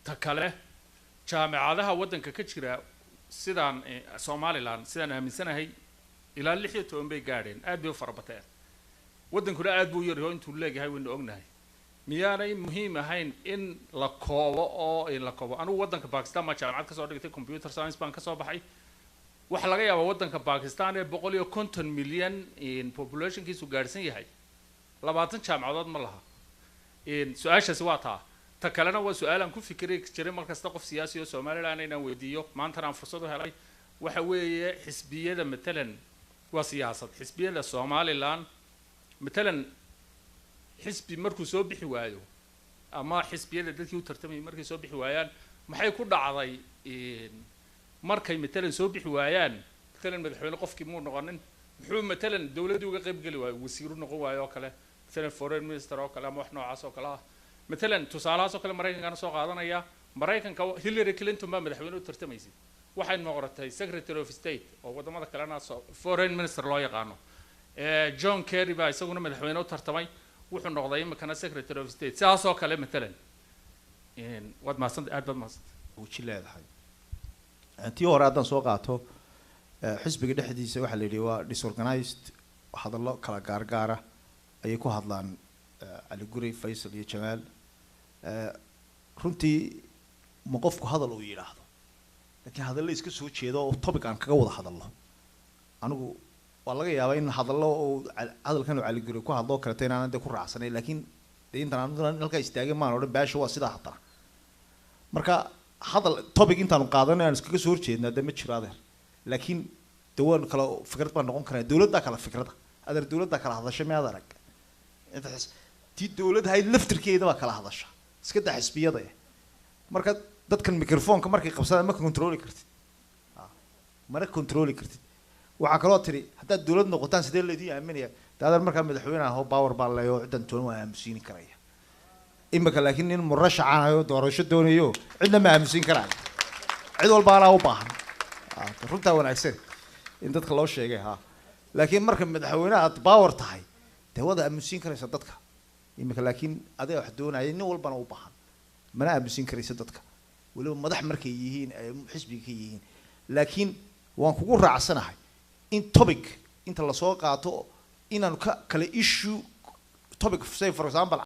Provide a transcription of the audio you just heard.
تكله jaamacadaha waddanka ka jira sidaan Somaliland sidaan aaminsanahay ilaa 16 bay gaadheen aad bay u farabateen waddankuna aad buu yar yahay intuu leeyahay wayna ognahay miyaanay muhiim ahayn in la koobo oo la koobo anigu waddanka Pakistan ma jaamacad ka soo dhigtay computer science baan ka soo baxay waxa laga yaabaa waddanka Pakistan ee 150 milyan in population kiisu gaarsan yahay 20 jaamacadood ma laha su'aashaasi waa taa تكلنا وسؤالا كل فكري كتير ما كستقف سياسي وسومالي لأننا وديو ما أنت نعرف فرصته هلاي وحوي حزبية مثلا وسياسة حزبية للصومالي الآن مثلا حزب مركز سوب بحوايو أما حزبية لدتي وترتمي مركز سوب بحوايان ما حيكون عضي مركز مثلا سوب بحوايان مثلا مدحوين قف كيمون نغنن بحوم مثلا دولة دوجا قريب قلوا ويصيرون نقوى وكله مثلا فورين مينستر وكله محنو عصا وكله مثلا تصالحات وكل مريكان كانوا سوق هذانا يا مريكان هيلاري كلينتون ما مدحوينه ترتميسي واحد مغرتي سكرتير اوف ستيت او ودمada kalena foreign minister loo yaqaano John Kerry baa isaguna madaxweyne tartamay wuxuu noqday imkana secretary of state saas oo kale matalan wad maasan aad bad maasan uu jileedahay antii hore hadan soo qaato xisbiga dhexdiisa waxa la yiraahdaa waa disorganized hadallo kala gaargaara ay ku hadlaan Ali Guri Faisal iyo Jamal runtii ma qofku hadal uu yiraahdo laakiin hadal la iska soo jeedo oo topic aan kaga wada hadalno anigu waa laga yaabaa in hadallo oo hadalkan uu Ali Guri ku hadlo kale inaan ku raacsanay laakiin intaan halka istaagay maan oo baasho waa sida haddana marka hadal topic intaan qaadanay aan iskaga soo jeednaa dama jiraadeer laakiin dawlad kale fikrad baan noqon karaa dawladda kale fikrada adeer dawladda kale hadashay ma adarag inta tii dawladda hay laftirkeeda waa kala hadasha iska daa xisbiyada marka dadkan microphone-ka markay qabsadaan ma control kartid mana control kartid waxa kale oo tiri hadaa dawlad noqotaan sidee leedii aaminaya daadar marka madaxweynaha oo power baa leeyo ciidan toon waa aamusin karaya imika laakiin in murashaxan ayo doorasho doonayo cidna ma aamusin karaan cid walba ana u baahan runta wanaagsan in dadka loo sheegay laakiin marka madaxweynaha aad power tahay dawada aamusin karaysa dadka imika laakiin aday wax doonayay nin walbana u baahan mana aamusin karaysa dadka waliba madax markay yihiin ay xisbiga ka yihiin laakiin waan kugu raacsanahay in topic inta la soo qaato inaan kala issue topic say for example